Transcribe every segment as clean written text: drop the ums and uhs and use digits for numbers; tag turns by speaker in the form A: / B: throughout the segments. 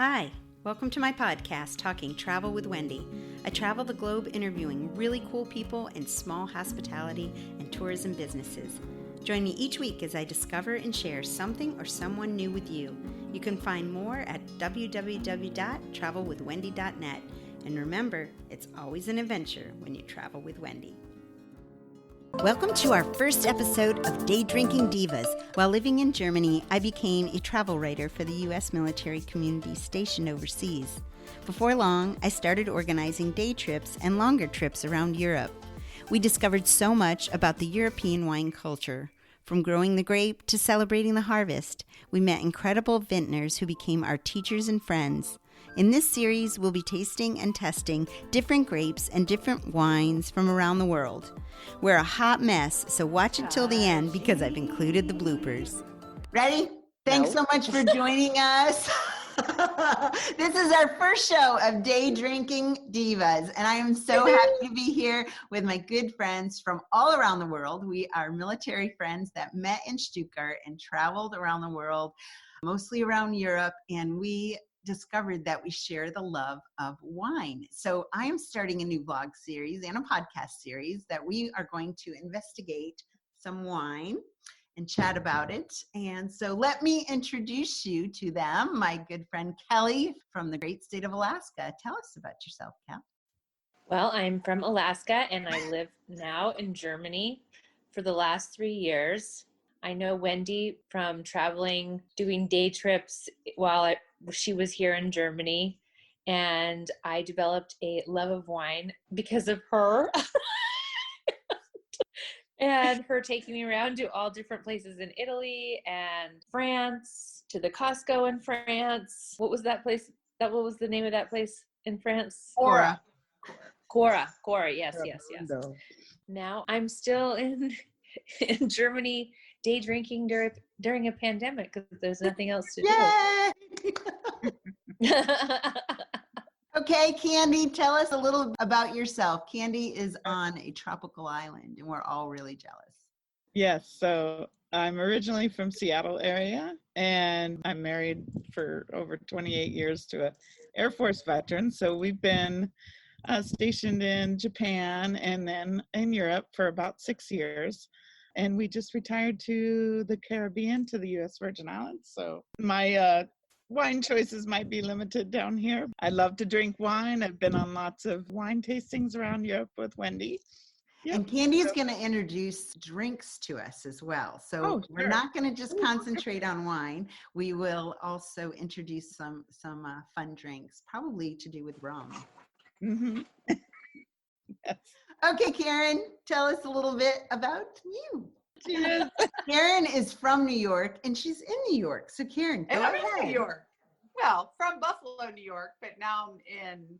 A: Hi, welcome to my podcast, Talking Travel with Wendy. I travel the globe interviewing really cool people in small hospitality and tourism businesses. Join me each week as I discover and share something or someone new with you. You can find more at www.travelwithwendy.net. And remember, it's always an adventure when you travel with Wendy. Welcome to our first episode of Day Drinking Divas. While living in Germany, I became a travel writer for the U.S. military community stationed overseas. Before long, I started organizing day trips and longer trips around Europe. We discovered so much about the European wine culture. From growing the grape to celebrating the harvest, we met incredible vintners who became our teachers and friends. In this series, we'll be tasting and testing different grapes and different wines from around the world. We're a hot mess, so watch it till the end because I've included the bloopers. Ready? Thanks so much for joining us. This is our first show of Day Drinking Divas, and I am so happy to be here with my good friends from all around the world. We are military friends that met in Stuttgart and traveled around the world, mostly around Europe, and we discovered that we share the love of wine. So I am starting a new vlog series and a podcast series that we are going to investigate some wine and chat about it. And so let me introduce you to them. My good friend Kelly from the great state of Alaska. Tell us about yourself, Kel.
B: Well, I'm from Alaska and I live now in Germany for the last 3 years. I know Wendy from traveling, doing day trips while she was here in Germany, and I developed a love of wine because of her and her taking me around to all different places in Italy and France, to the Costco in France. What was that place? What was the name of that place in France?
A: Cora.
B: Cora, yes. Now I'm still in Germany day drinking during a pandemic because there's nothing else to do.
A: Okay, Candy, tell us a little about yourself. Candy is on a tropical island and we're all really jealous.
C: Yes, so I'm originally from Seattle area and I'm married for over 28 years to an Air Force veteran. So we've been stationed in Japan and then in Europe for about 6 years. And we just retired to the Caribbean, to the U.S. Virgin Islands. So my wine choices might be limited down here. I love to drink wine. I've been on lots of wine tastings around Europe with Wendy.
A: Yep. And Candy is going to introduce drinks to us as well. So we're not going to just concentrate on wine. We will also introduce some fun drinks, probably to do with rum.
C: Mm-hmm. Yes.
A: Okay, Carin, tell us a little bit about you.
C: Cheers.
A: Carin is from New York, and she's in New York. So, Carin, go ahead.
D: I'm in New York. Well, from Buffalo, New York, but now I'm in,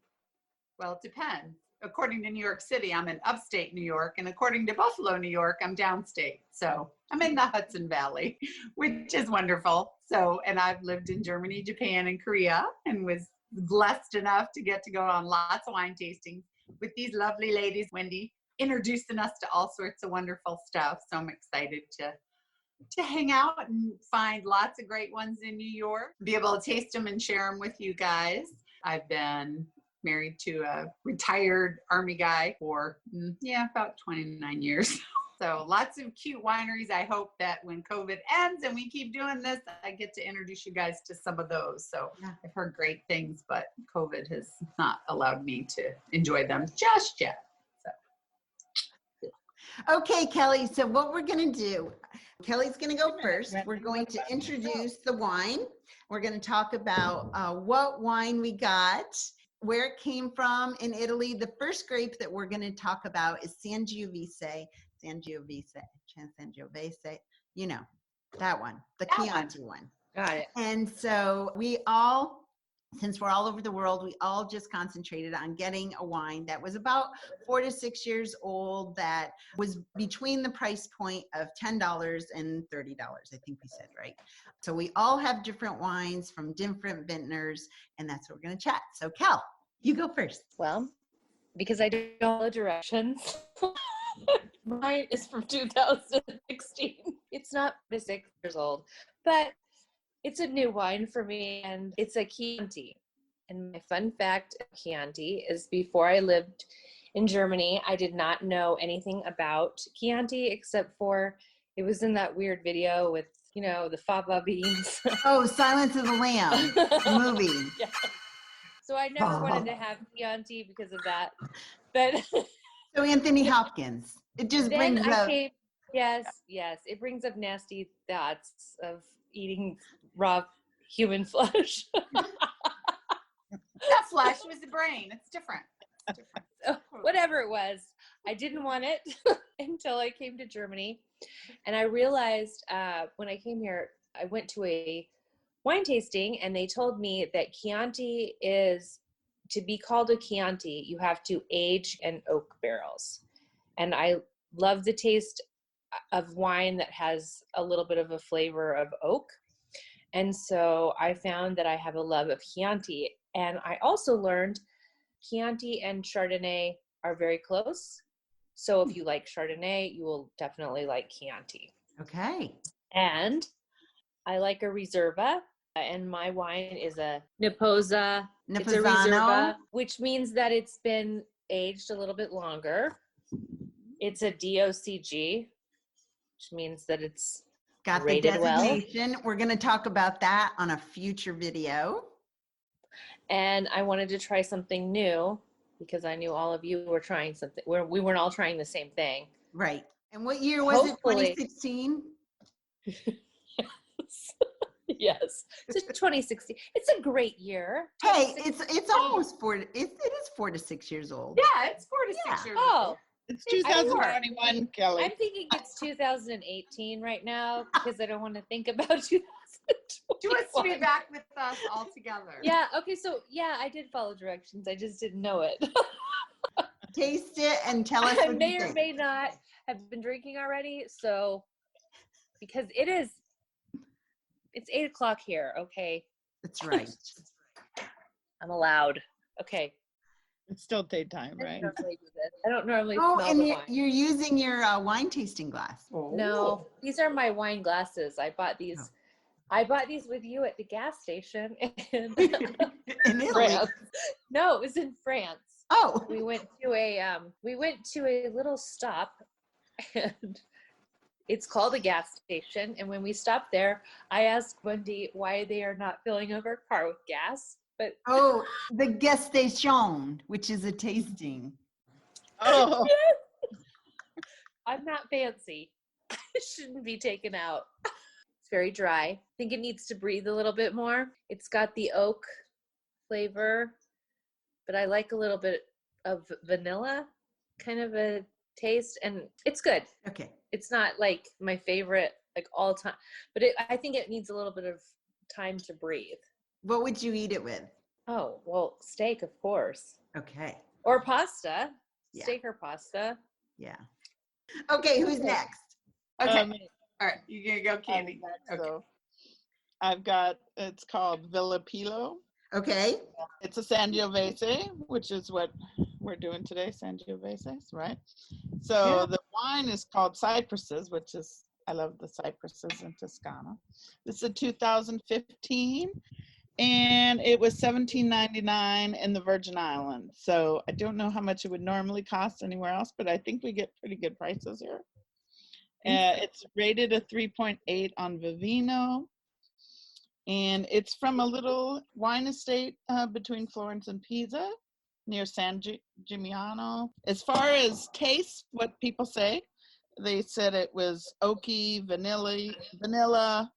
D: well, it depends. According to New York City, I'm in upstate New York, and according to Buffalo, New York, I'm downstate. So I'm in the Hudson Valley, which is wonderful. So, and I've lived in Germany, Japan, and Korea, and was blessed enough to get to go on lots of wine tastings with these lovely ladies, Wendy, introducing us to all sorts of wonderful stuff. So I'm excited to hang out and find lots of great ones in New York, be able to taste them and share them with you guys. I've been married to a retired Army guy for, about 29 years. So lots of cute wineries. I hope that when COVID ends and we keep doing this, I get to introduce you guys to some of those. So I've heard great things, but COVID has not allowed me to enjoy them just yet. So.
A: Okay, Kelly, so what we're going to do, Kelly's going to go first. We're going to introduce the wine. We're going to talk about what wine we got, where it came from in Italy. The first grape that we're going to talk about is Sangiovese, you know, that one, the Chianti one.
B: Got it.
A: And so since we're all over the world, we all just concentrated on getting a wine that was about 4 to 6 years old, that was between the price point of $10 and $30, I think we said, right? So we all have different wines from different vintners, and that's what we're going to chat. So Kel, you go first.
B: Well, because I don't know the directions. Mine is from 2016. It's not 6 years old, but It's a new wine for me, and it's a Chianti. And my fun fact of Chianti is before I lived in Germany, I did not know anything about Chianti except for it was in that weird video with, the fava beans.
A: Oh, Silence of the Lamb movie.
B: Yeah. So I never wanted to have Chianti because of that. But
A: So Anthony Hopkins. It just
B: then
A: brings
B: I
A: up.
B: came, yes, it brings up nasty thoughts of eating raw human flesh.
D: That flesh was the brain. It's different.
B: Whatever it was, I didn't want it until I came to Germany. And I realized when I came here, I went to a wine tasting and they told me that Chianti is, to be called a Chianti, you have to age in oak barrels. And I love the taste of wine that has a little bit of a flavor of oak. And so I found that I have a love of Chianti. And I also learned Chianti and Chardonnay are very close. So if you like Chardonnay, you will definitely like Chianti.
A: Okay.
B: And I like a Reserva, and my wine is a Niposa. It's a Reserva, which means that it's been aged a little bit longer. It's a DOCG, which means that it's
A: got the
B: rated
A: designation.
B: well.
A: We're going to talk about that on a future video.
B: And I wanted to try something new because I knew all of you were trying something. We weren't all trying the same thing.
A: Right. And what year was it? 2016?
B: Yes. It's 2016. It's a great year.
A: Hey, it's almost 4. It is 4 to 6 years old.
D: Yeah, it's 4 to 6 years old.
C: It's 2021, Kelly.
B: I'm thinking it's 2018 right now because I don't want to think about 2020.
D: She wants to be back with us all together.
B: Yeah. Okay. So I did follow directions. I just didn't know it.
A: Taste it and tell us
B: I
A: what
B: may
A: you
B: or
A: think.
B: may not have been drinking already. So because it's 8:00 here. Okay.
A: That's right.
B: I'm allowed. Okay.
C: It's still daytime, right?
B: I don't normally
A: Oh,
B: smell
A: and
B: the wine.
A: you're using your wine tasting glass.
B: No, these are my wine glasses. I bought these.
A: Oh.
B: I bought these with you at the gas station in
A: In Italy.
B: France. No, it was in France.
A: Oh.
B: We went to a little stop, and it's called a gas station. And when we stopped there, I asked Wendy why they are not filling up our car with gas. But
A: The gas station, which is a tasting.
C: Oh,
B: I'm not fancy. It shouldn't be taken out. It's very dry. I think it needs to breathe a little bit more. It's got the oak flavor, but I like a little bit of vanilla kind of a taste, and it's good.
A: Okay.
B: It's not like my favorite, like all time, but I think it needs a little bit of time to breathe.
A: What would you eat it with?
B: Oh, well, steak, of course.
A: Okay.
B: Or pasta.
A: Yeah.
B: Steak or pasta.
A: Yeah. Okay, who's next?
D: Okay. All right. You're going to go, Candy. Okay.
C: So it's called Villa Pilo.
A: Okay.
C: It's a Sangiovese, which is what we're doing today, Sangioveses, right? So the wine is called Cypresses, which is, I love the cypresses in Toscana. This is a 2015, and it was $17.99 in the Virgin Islands. So I don't know how much it would normally cost anywhere else, but I think we get pretty good prices here. It's rated a 3.8 on Vivino. And it's from a little wine estate between Florence and Pisa near San Gimignano. As far as taste, what people say, they said it was oaky, vanilla,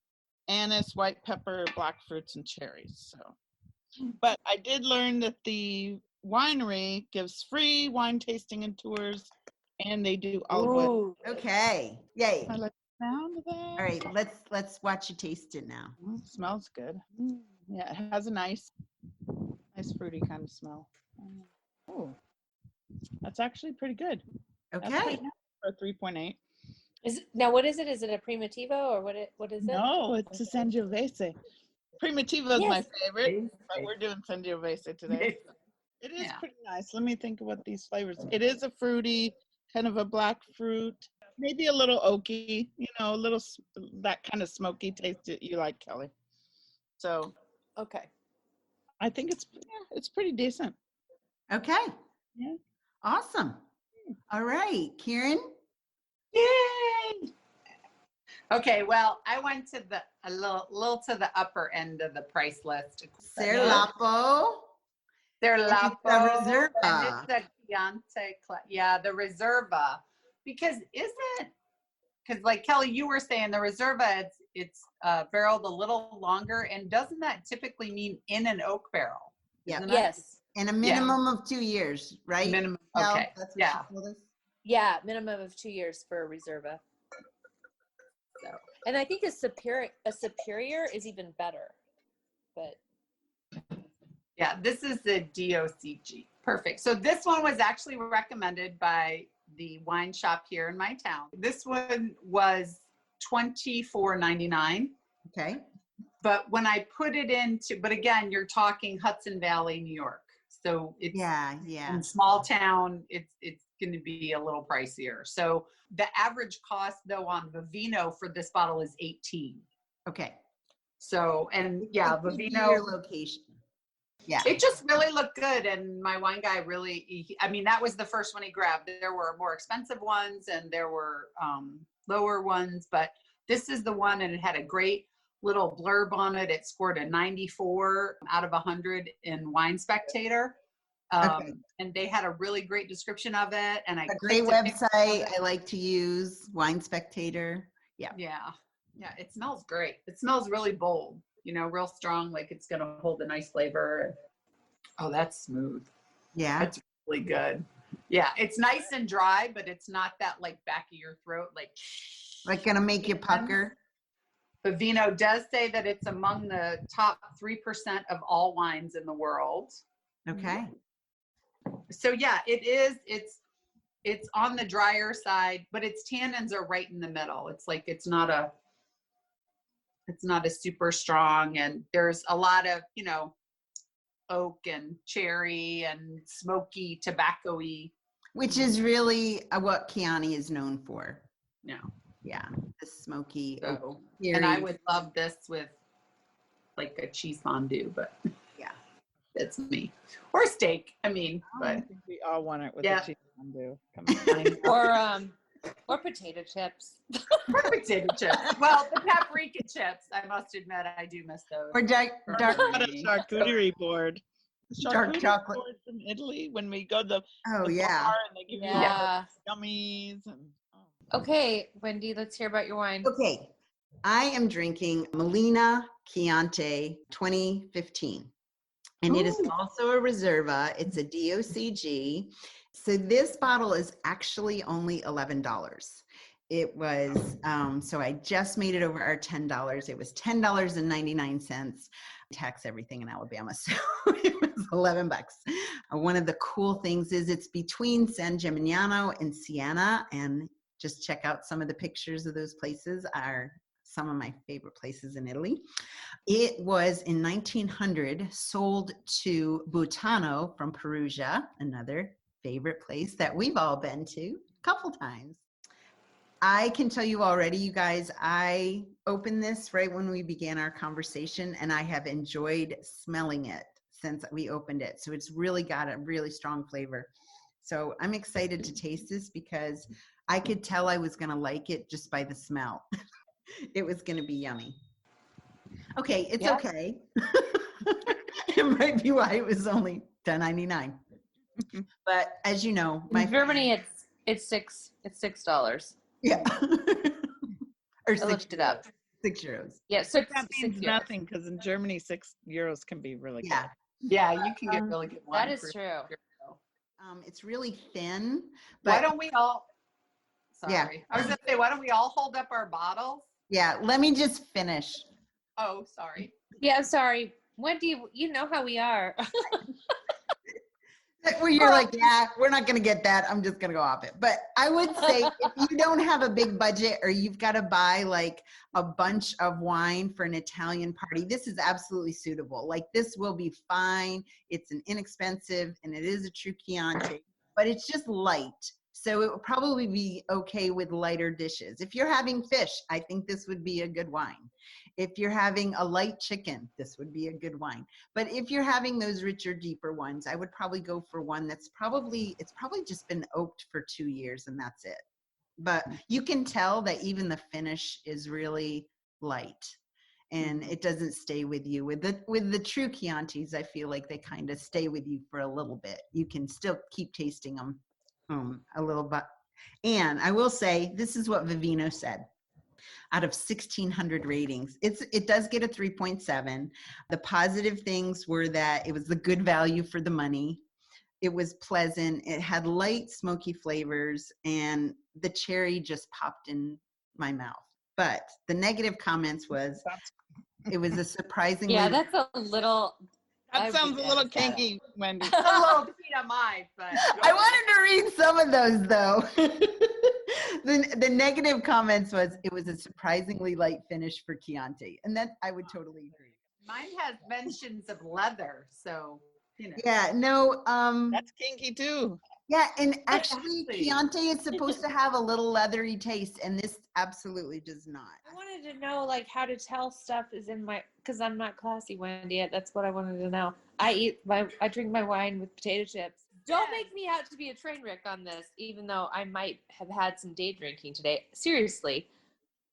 C: anise, white pepper, black fruits, and cherries. So, but I did learn that the winery gives free wine tasting and tours, and they do olive oil.
A: Okay. Yay.
C: I like the sound of that.
A: All right, let's watch you taste it now.
C: Smells good. Yeah, it has a nice fruity kind of smell. Oh, that's actually pretty good.
A: Okay.
C: That's pretty nice for a 3.8.
B: Now, what is it? Is it a Primitivo or what is it?
C: No, it's a Sangiovese. Primitivo is my favorite, but we're doing Sangiovese today. It is pretty nice. Let me think of what these flavors. It is a fruity, kind of a black fruit, maybe a little oaky, a little that kind of smoky taste that you like, Kelly. So
B: Okay.
C: I think it's pretty decent.
A: Okay.
C: Yeah.
A: Awesome. All right, Carin.
D: Yay! Okay, well, I went to a little to the upper end of the price list.
A: Serlapo.
D: They're
A: And it's
D: Lapo,
A: the Reserva.
D: and it's the Chianti, yeah, the Reserva. Because like Kelly, you were saying the Reserva, it's barreled a little longer, and doesn't that typically mean in an oak barrel?
A: Yeah.
D: Isn't it?
B: Yes.
A: And a minimum of 2 years, right?
D: Minimum.
A: Kel?
D: Okay.
A: That's what
D: Yeah.
A: she told us.
B: Yeah, minimum of 2 years for a Reserva. So, and I think a superior is even better. But
D: Yeah, this is the DOCG. Perfect. So this one was actually recommended by the wine shop here in my town. This one was $24.99.
A: Okay.
D: But when I put it into, but again, you're talking Hudson Valley, New York. So it's
A: Yeah.
D: in small town, it's going to be a little pricier. So the average cost though on Vivino for this bottle is $18.
A: Okay.
D: So, and yeah,
A: It could be
D: Vivino,
A: your location. Yeah.
D: it just really looked good. And my wine guy really, I mean, that was the first one he grabbed. There were more expensive ones and there were lower ones, but this is the one, and it had a great little blurb on it. It scored a 94 out of 100 in Wine Spectator. And they had a really great description of it. And
A: A great website I like to use, Wine Spectator. Yeah.
D: Yeah, it smells great. It smells really bold, real strong, like it's going to hold a nice flavor. Oh, that's smooth.
A: Yeah.
D: That's really good. Yeah, it's nice and dry, but it's not that like back of your throat, like
A: gonna make you pucker.
D: Vivino does say that it's among the top 3% of all wines in the world.
A: Okay.
D: So yeah, it is. It's on the drier side, but its tannins are right in the middle. It's like it's not a super strong, and there's a lot of oak and cherry and smoky, tobacco-y.
A: Which is really what Chianti is known for.
D: Yeah.
A: Yeah. The smoky.
D: So,
A: cherry.
D: and I would love this with like a cheese fondue, but
A: yeah,
D: that's me. Or steak. I mean,
C: I
D: but
C: think we all want it with
D: Yeah.
C: a cheese fondue. Come on.
B: or potato chips.
D: or potato chips. Well, the paprika chips, I must admit, I do miss those.
A: or dark
C: Got a charcuterie board.
A: Dark
C: Charcuterie
A: chocolate.
C: board from Italy when we go to the
A: Oh
C: the
A: yeah.
C: bar and they give
B: Yeah.
C: you gummies and
B: Okay, Wendy, let's hear about your wine.
A: Okay. I am drinking Molina Chianti 2015. And it is also a Reserva. It's a DOCG. So this bottle is actually only $11. It was, so I just made it over our $10. It was $10.99. Tax everything in Alabama. So it was $11. One of the cool things is it's between San Gimignano and Siena, and just check out some of the pictures of those places are some of my favorite places in Italy. It was in 1900 sold to Butano from Perugia, another favorite place that we've all been to a couple times. I can tell you already, you guys, I opened this right when we began our conversation, and I have enjoyed smelling it since we opened it. So it's really got a really strong flavor. So I'm excited to taste this because I could tell I was going to like it just by the smell. It was going to be yummy. Okay, it's okay. It might be why it was only $10.99. But as you know,
B: In Germany, it's $6.
A: Yeah. Or
B: I looked it up.
A: €6.
B: Yeah, so
C: that means nothing because in Germany €6 can be really
A: Yeah.
C: good.
D: Yeah, you can get really good wine.
B: That is
D: for
B: true.
A: It's really thin.
D: Why
A: But
D: don't we all, sorry.
A: Yeah.
D: I was going to say, why don't we all hold up our bottles?
A: yeah, let me just finish.
D: Oh, sorry.
B: Yeah, I'm sorry. Wendy, you know how we are.
A: Where you're like, yeah, we're not going to get that. I'm just going to go off it. But I would say if you don't have a big budget or you've got to buy like a bunch of wine for an Italian party, this is absolutely suitable. Like this will be fine. It's an inexpensive and it is a true Chianti, but it's just light. So it would probably be okay with lighter dishes. If you're having fish, I think this would be a good wine. If you're having a light chicken, this would be a good wine. But if you're having those richer, deeper ones, I would probably go for one it's probably just been oaked for 2 years and that's it. But you can tell that even the finish is really light and it doesn't stay with you. With the true Chiantis, I feel like they kind of stay with you for a little bit. You can still keep tasting them a little bit. And I will say, this is what Vivino said. Out of 1,600 ratings, it does get a 3.7. The positive things were that it was the good value for the money. It was pleasant. It had light, smoky flavors, and the cherry just popped in my mouth. But the negative comments was it was a surprisingly...
B: Yeah, that's a little...
C: That sounds a little kinky, Wendy.
D: A little TMI, but...
A: I wanted to read some of those, though. The negative comments was it was a surprisingly light finish for Chianti. And that I would totally agree.
D: Mine has mentions of leather, so, you know.
A: Yeah, no...
C: That's kinky, too.
A: Yeah, and actually,
D: Exactly.
A: Chianti is supposed to have a little leathery taste, and this absolutely does not.
B: I wanted to know, like, how to tell stuff is in my, because I'm not classy, Wendy. That's what I wanted to know. I drink my wine with potato chips. Don't make me out to be a train wreck on this, even though I might have had some day drinking today. Seriously.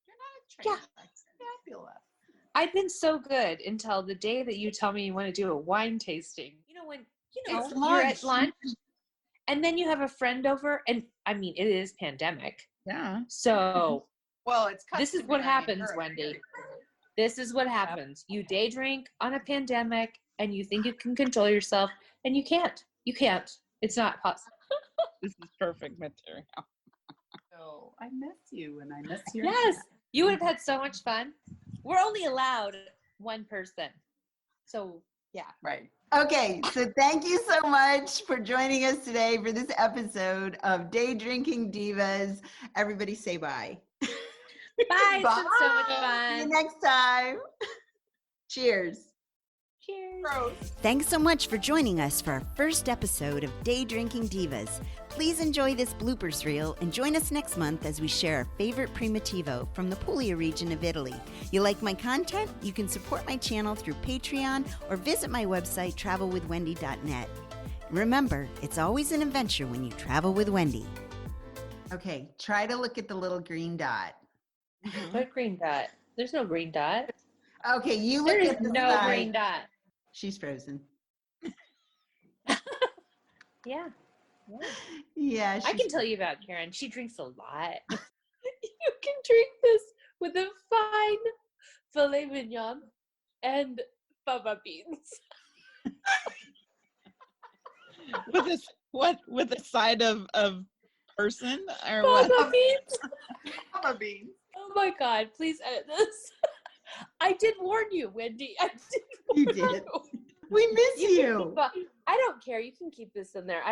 D: You're not a train wreck. Fabulous.
B: I've been so good until the day that you tell me you want to do a wine tasting. You know, when,
A: It's
B: you're at lunch and then you have a friend over, and I mean, it is pandemic.
C: Yeah.
B: So
D: Well, it's
B: this is what
D: customary in
B: happens,
D: Europe.
B: Wendy. This is what happens. You day drink on a pandemic and you think you can control yourself, and you can't. You can't. It's not possible.
C: This is perfect material.
D: So I miss you, and I miss your...
B: Yes. You would have had so much fun. We're only allowed one person. So, yeah.
D: Right.
A: Okay, so thank you so much for joining us today for this episode of Day Drinking Divas. Everybody say bye.
B: Bye. It's been so much
A: See you
B: fun.
A: next time. Cheers.
B: Cheers.
D: Gross.
A: Thanks so much for joining us for our first episode of Day Drinking Divas. Please enjoy this bloopers reel and join us next month as we share our favorite Primitivo from the Puglia region of Italy. You like my content? You can support my channel through Patreon or visit my website, travelwithwendy.net. Remember, it's always an adventure when you travel with Wendy. Okay, try to look at the little green dot.
B: What green dot? There's no green dot.
A: Okay, you look
B: There is
A: at the
B: no
A: side.
B: green dot.
A: She's frozen.
B: Yeah.
A: Yeah,
B: I can tell you about Carin. She drinks a lot. You can drink this with a fine filet mignon and fava beans.
C: With a side of person or
B: Fava
C: what?
B: beans.
D: Fava beans.
B: Oh my God! Please edit this. I did warn you, Wendy. I did.
A: You
B: Warn
A: did. We miss
B: You can
A: you.
B: keep I don't care. You can keep this in there.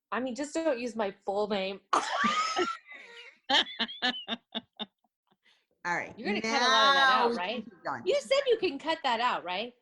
B: I mean, just don't use my full name.
A: All right.
B: You're gonna cut a lot of that
A: now
B: out,
A: we can
B: right?
A: keep going.
B: You said you can cut that out, right?